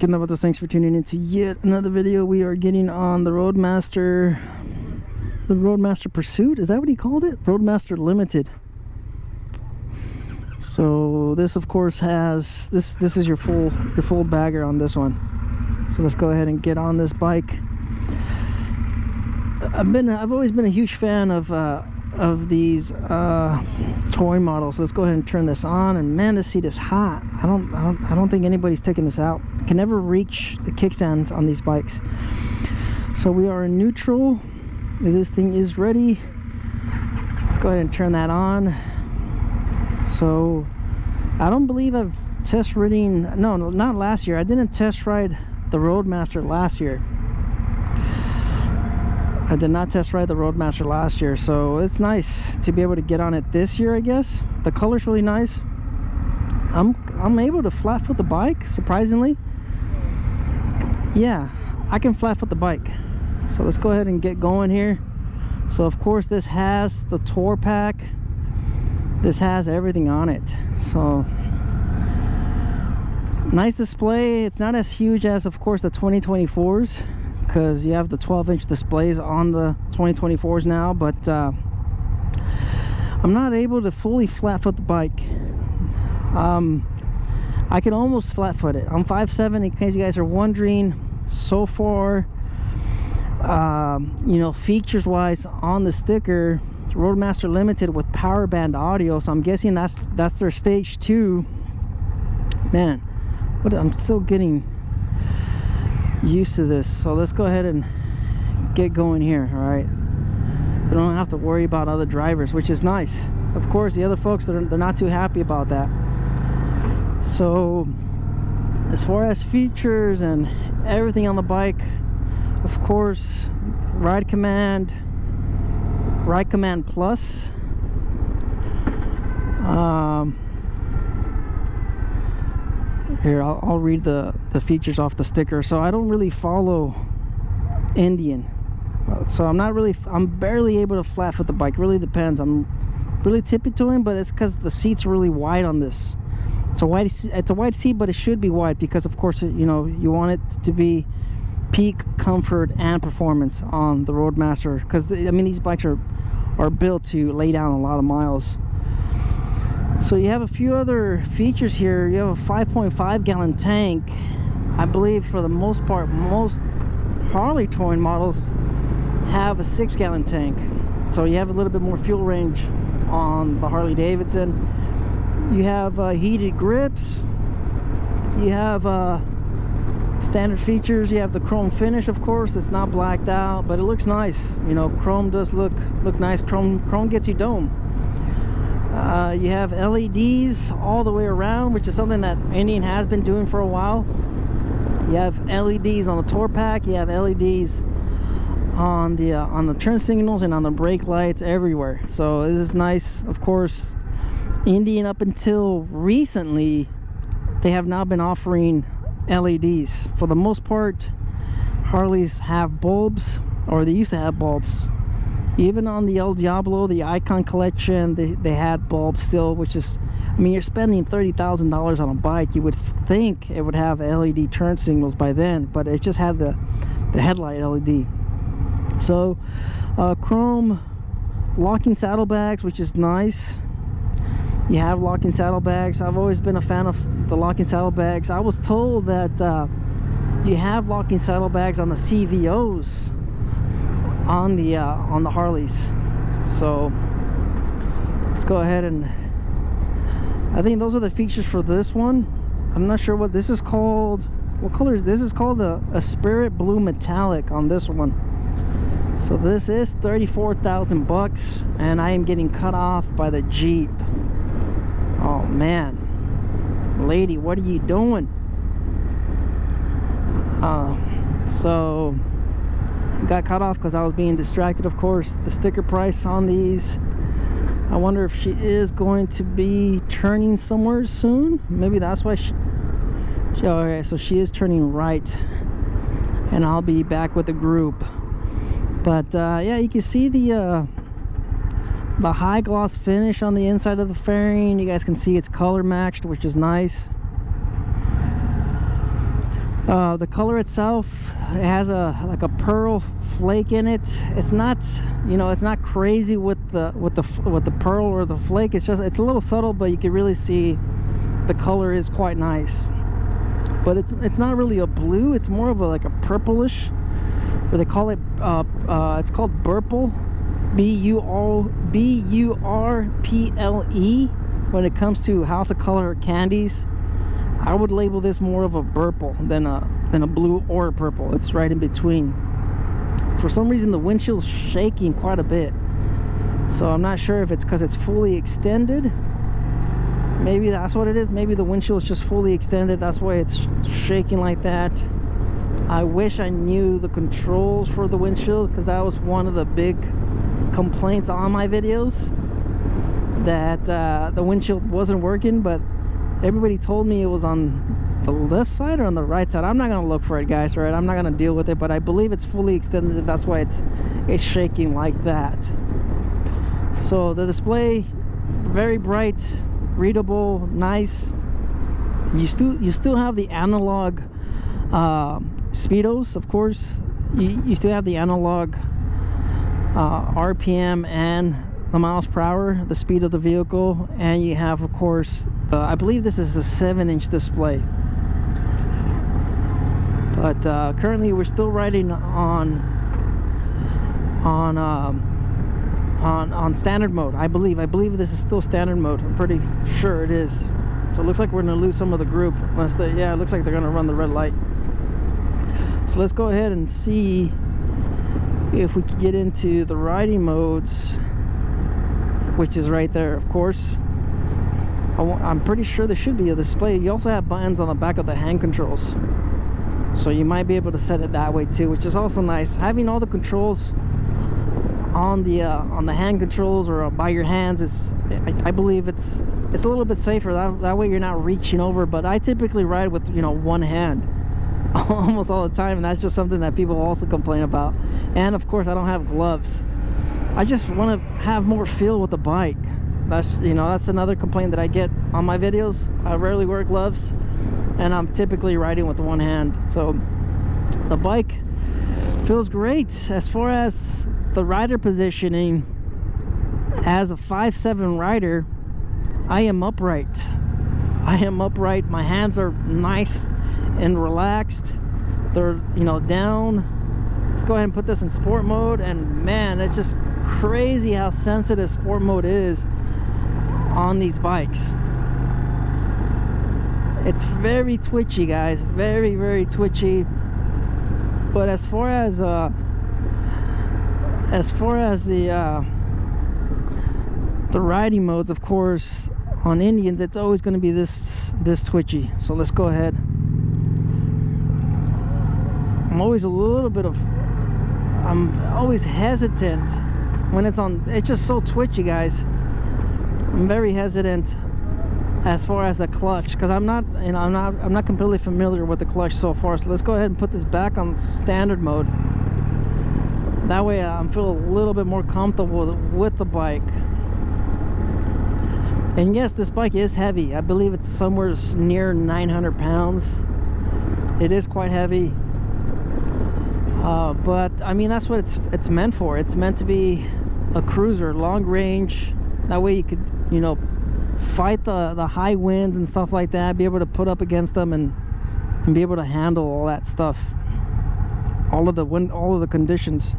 Good enough with this. Thanks for tuning into yet another video. We are getting on the Roadmaster. The Roadmaster Pursuit, is that what he called it? Roadmaster Limited. So this of course has this is your full bagger on this one. So let's go ahead and get on this bike. I've always been a huge fan of these toy models. Let's go ahead and turn this on, and man, this seat is hot. I don't think anybody's taking this out. Can never reach the kickstands on these bikes. So we are in neutral. This thing is ready. Let's go ahead and turn that on. So I don't believe I've test ridden, no, not last year. I didn't test ride the Roadmaster last year. I did not test ride the Roadmaster last year, so it's nice to be able to get on it this year, I guess. The color's really nice. I'm able to flat foot the bike, surprisingly. Yeah, I can flat foot the bike. So let's go ahead and get going here. So of course this has the tour pack. This has everything on it. So nice display. It's not as huge as of course the 2024s, because you have the 12-inch displays on the 2024s now, but I'm not able to fully flat foot the bike. I can almost flat foot it. I'm 5'7", in case you guys are wondering. So far, you know, features wise on the sticker, Roadmaster Limited with power band audio, so I'm guessing that's their stage 2. Man, but I'm still getting used to this. So let's go ahead and get going here. All right, we don't have to worry about other drivers, which is nice. Of course the other folks, they're not too happy about that. So as far as features and everything on the bike, of course, ride command plus, here I'll read the features off the sticker. So I don't really follow Indian, so I'm barely able to flat foot the bike. Really depends. I'm really tippy-toeing, but it's because the seat's really wide on this. It's a wide seat, but it should be wide because of course, you know, you want it to be peak comfort and performance on the Roadmaster, because I mean these bikes are built to lay down a lot of miles. So you have a few other features here. You have a 5.5 gallon tank. I believe for the most part most Harley towing models have a 6 gallon tank, so you have a little bit more fuel range on the Harley-Davidson. You have heated grips. You have standard features. You have the chrome finish, of course. It's not blacked out, but it looks nice. You know, chrome does look nice. Chrome gets you dome. You have LEDs all the way around, which is something that Indian has been doing for a while. You have LEDs on the tour pack. You have LEDs on the turn signals and on the brake lights everywhere. So this is nice. Of course, Indian up until recently, they have now been offering LEDs. For the most part, Harleys have bulbs, or they used to have bulbs. Even on the El Diablo, the Icon collection, they had bulbs still, which is, I mean, you're spending $30,000 on a bike. You would think it would have LED turn signals by then, but it just had the headlight LED. So chrome locking saddlebags, which is nice. You have locking saddlebags. I've always been a fan of the locking saddlebags. I was told that you have locking saddlebags on the CVOs on the Harleys. So let's go ahead, and I think those are the features for this one. I'm not sure what this is called. What color is this? This is called a Spirit Blue Metallic on this one. So this is $34,000, and I am getting cut off by the Jeep. Oh man, lady, what are you doing? So I got cut off because I was being distracted. Of course, the sticker price on these, I wonder if she is going to be turning somewhere soon. Maybe that's why she okay, so she is turning right, and I'll be back with the group. But yeah, you can see the high gloss finish on the inside of the fairing. You guys can see it's color matched, which is nice. The color itself, it has like a pearl flake in it. It's not, you know, it's not crazy with the pearl or the flake. It's just, it's a little subtle, but you can really see the color is quite nice. But it's not really a blue. It's more of a like a purplish, where they call it. It's called Burple, B-U-R-P-L-E. When it comes to House of Color candies, I would label this more of a purple than a blue or a purple. It's right in between. For some reason, the windshield's shaking quite a bit, so I'm not sure if it's because it's fully extended. Maybe that's what it is. Maybe the windshield is just fully extended. That's why it's shaking like that. I wish I knew the controls for the windshield, because that was one of the big complaints on my videos, that the windshield wasn't working. But everybody told me it was on the left side or on the right side. I'm not gonna look for it, guys, right? I'm not gonna deal with it, but I believe it's fully extended. That's why it's shaking like that. So the display, very bright, readable, nice. You still have the analog speedos, of course. You still have the analog RPM and the miles per hour, the speed of the vehicle, and you have, of course, I believe this is a 7-inch display. But currently we're still riding on standard mode. I believe this is still standard mode. I'm pretty sure it is. So it looks like we're gonna lose some of the group unless yeah, it looks like they're gonna run the red light. So let's go ahead and see if we can get into the riding modes, which is right there, of course. I'm pretty sure there should be a display. You also have buttons on the back of the hand controls, so you might be able to set it that way too, which is also nice. Having all the controls on the hand controls or by your hands, I believe it's a little bit safer. That way you're not reaching over. But I typically ride with, you know, one hand almost all the time, and that's just something that people also complain about. And of course, I don't have gloves. I just want to have more feel with the bike. That's, you know, that's another complaint that I get on my videos. I rarely wear gloves, and I'm typically riding with one hand. So the bike feels great. As far as the rider positioning, as a 5'7" rider, I am upright. My hands are nice and relaxed. They're, you know, down. Let's go ahead and put this in sport mode, and man, it's just crazy how sensitive sport mode is on these bikes. It's very twitchy, guys, very, very twitchy. But as far as the riding modes, of course, on Indians, it's always going to be this twitchy. So let's go ahead. I'm always hesitant when it's on. It's just so twitchy, guys. I'm very hesitant as far as the clutch, because I'm not completely familiar with the clutch so far. So let's go ahead and put this back on standard mode. That way I feel a little bit more comfortable with the bike. And yes, this bike is heavy. I believe it's somewhere near 900 pounds. It is quite heavy. But I mean, that's what it's meant for. It's meant to be a cruiser, long range. That way you could, you know, fight the high winds and stuff like that, be able to put up against them and be able to handle all that stuff, all of the conditions.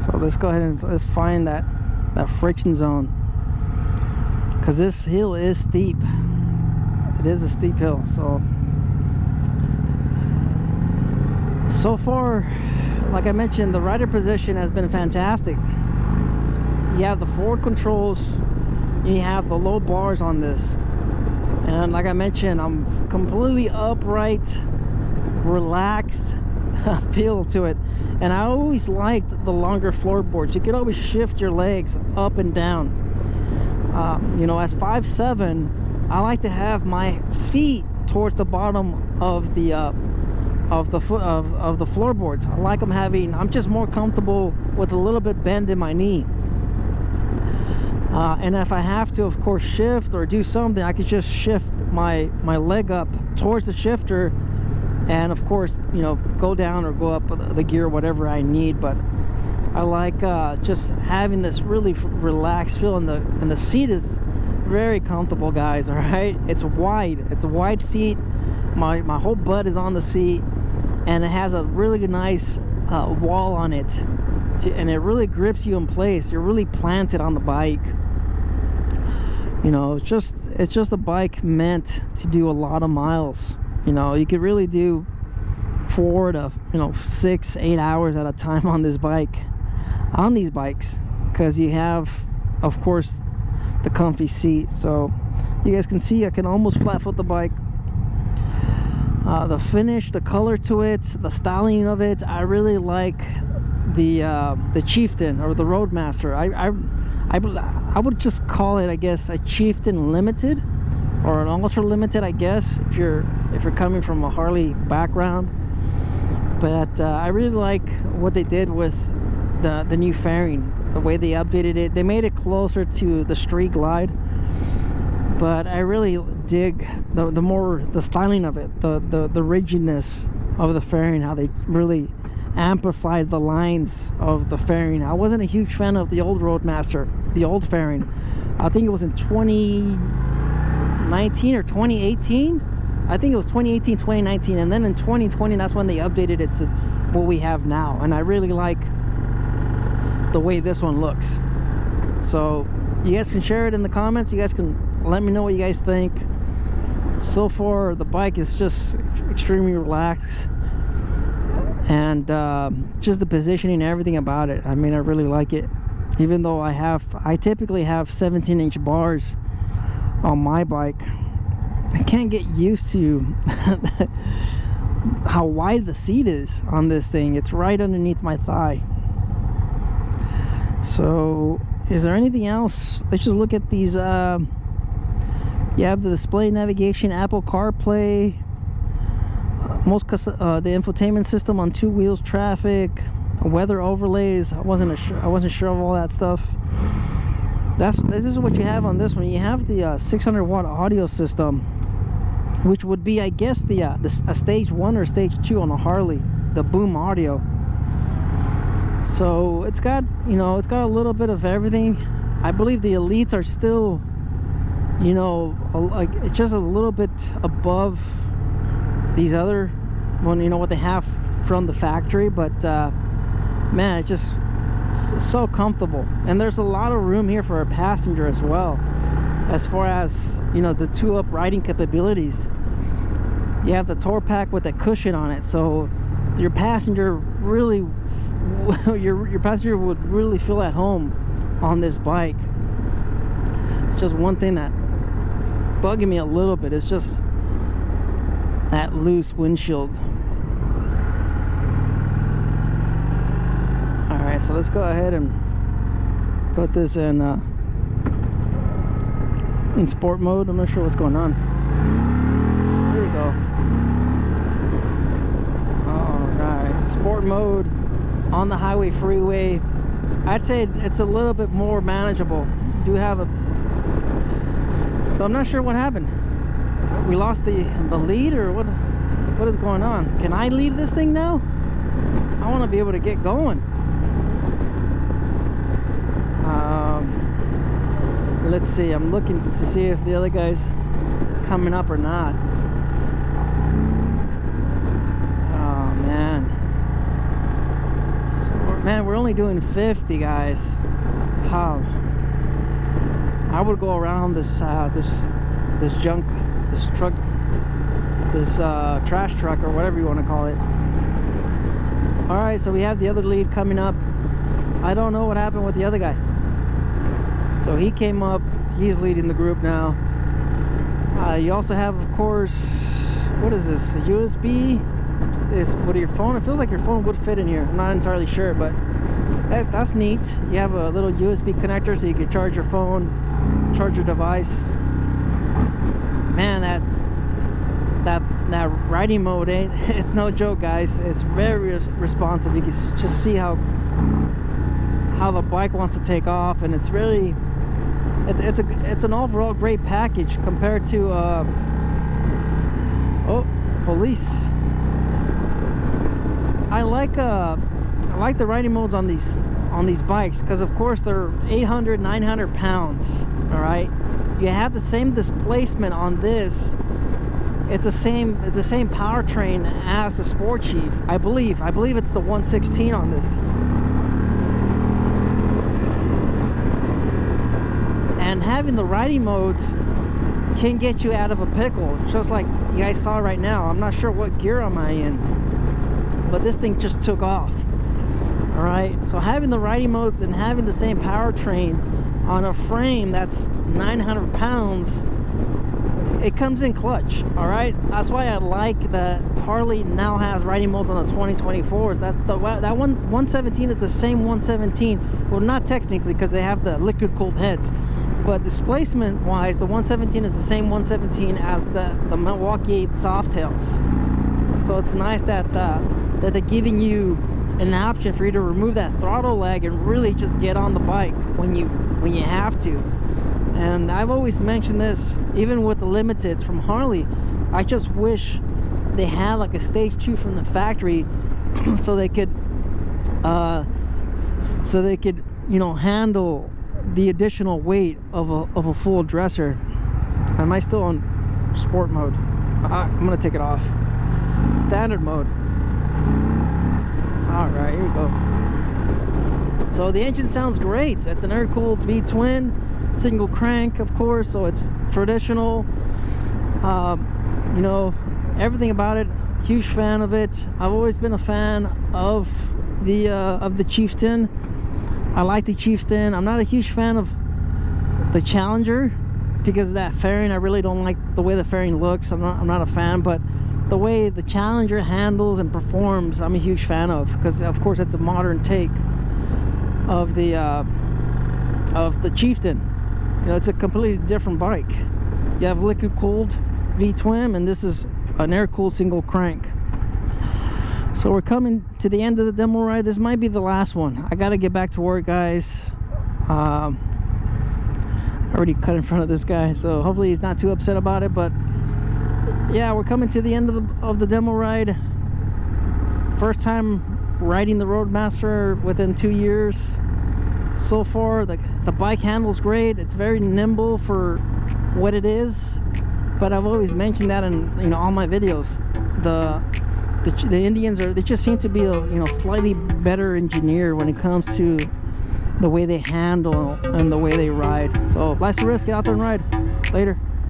So let's go ahead and let's find that friction zone, because this hill is steep. It is a steep hill. So far, like I mentioned, the rider position has been fantastic. You have the forward controls, you have the low bars on this, and like I mentioned, I'm completely upright, relaxed feel to it. And I always liked the longer floorboards. You could always shift your legs up and down. You know, as 5'7", I like to have my feet towards the bottom of the floorboards. I like them having. I'm just more comfortable with a little bit bend in my knee. And if I have to, of course, shift or do something, I could just shift my leg up towards the shifter, and of course, you know, go down or go up the gear, whatever I need. But I like just having this really relaxed feel, and the seat is very comfortable, guys. All right, it's wide. It's a wide seat. My whole butt is on the seat, and it has a really nice wall on it, and it really grips you in place. You're really planted on the bike. You know, it's just a bike meant to do a lot of miles. You know, you could really do 4 to 6-8 hours at a time on this bike, on these bikes, because you have, of course, the comfy seat. So you guys can see I can almost flat foot the bike. The finish, the color to it, the styling of it, I really like the Chieftain or the Roadmaster. I would just call it, I guess, a Chieftain Limited or an Ultra Limited, I guess, if you're coming from a Harley background. But I really like what they did with the new fairing, the way they updated it. They made it closer to the Street Glide, but I really dig the styling of it, the rigidness of the fairing, how they really amplified the lines of the fairing. I wasn't a huge fan of the old Roadmaster, the old fairing. I think it was in 2019 or 2018. I think it was 2018, 2019, and then in 2020, that's when they updated it to what we have now. And I really like the way this one looks. So you guys can share it in the comments. You guys can let me know what you guys think. So far, the bike is just extremely relaxed, and just the positioning and everything about it, I mean, I really like it. Even though I typically have 17-inch bars on my bike, I can't get used to how wide the seat is on this thing. It's right underneath my thigh. So is there anything else? Let's just look at these. You have the display navigation, Apple CarPlay, the infotainment system on 2 wheels, traffic, weather overlays. I wasn't sure of all that stuff. This is what you have on this one. You have the 600 watt audio system, which would be, I guess, a stage 1 or stage 2 on a Harley, the boom audio. So it's got a little bit of everything. I believe the Elites are still, like, it's just a little bit above these other one, what they have from the factory. But man, it's just so comfortable, and there's a lot of room here for a passenger as well, as far as the 2-up riding capabilities. You have the tour pack with a cushion on it, so your passenger really your passenger would really feel at home on this bike. It's just one thing that's bugging me a little bit. It's just that loose windshield. Alright, so let's go ahead and put this in sport mode. I'm not sure what's going on. There we go. Alright, sport mode on the highway freeway. I'd say it's a little bit more manageable. Do have so I'm not sure what happened. We lost the lead, or what is going on? Can I lead this thing now? I want to be able to get going. Let's see, I'm looking to see if the other guy's coming up or not. Oh man. So man, we're only doing 50, guys. How? I would go around this junk, this truck, this trash truck, or whatever you want to call it. Alright, so we have the other lead coming up. I don't know what happened with the other guy. So he came up, he's leading the group now. You also have, of course, what is this, a USB? Is what, your phone? It feels like your phone would fit in here. I'm not entirely sure, but that's neat. You have a little USB connector so you can charge your phone, charge your device. Man, that riding mode it's no joke, guys. It's very responsive. You can just see how the bike wants to take off, and it's really it's an overall great package compared to Oh, police. I like the riding modes on these bikes because of course they're 800, 900 pounds. All right, you have the same displacement on this. It's the same powertrain as the Sport Chief. I believe it's the 116 on this. And having the riding modes can get you out of a pickle, just like you guys saw right now. I'm not sure what gear am I in, but this thing just took off. All right, so having the riding modes and having the same powertrain on a frame that's 900 pounds, it comes in clutch. All right, that's why I like that Harley now has riding modes on the 2024s. That 117 is the same 117. Well, not technically because they have the liquid cooled heads, but displacement wise, the 117 is the same 117 as the Milwaukee Softails. So it's nice that that they're giving you an option for you to remove that throttle leg and really just get on the bike when you have to. And I've always mentioned this, even with the limiteds from Harley, I just wish they had like a stage 2 from the factory so they could you know, handle the additional weight of a full dresser. Am I still on sport mode? I'm gonna take it off. Standard mode. All right, here we go. So the engine sounds great. It's an air-cooled V-twin, single crank, of course, so it's traditional. You know, everything about it, huge fan of it. I've always been a fan of the Chieftain. I like the Chieftain. I'm not a huge fan of the Challenger because of that fairing. I really don't like the way the fairing looks. I'm not a fan, but the way the Challenger handles and performs, I'm a huge fan of, because of course it's a modern take of the Chieftain. You know, it's a completely different bike. You have liquid cooled V-twin, and this is an air cooled single crank. So we're coming to the end of the demo ride. This might be the last one. I gotta get back to work, guys. I already cut in front of this guy, so hopefully he's not too upset about it. But yeah, we're coming to the end of the demo ride. First time riding the Roadmaster within 2 years. So far, the bike handles great. It's very nimble for what it is. But I've always mentioned that in, you know, all my videos. The Indians they just seem to be, you know, slightly better engineered when it comes to the way they handle and the way they ride. So life's a risk. Get out there and ride. Later.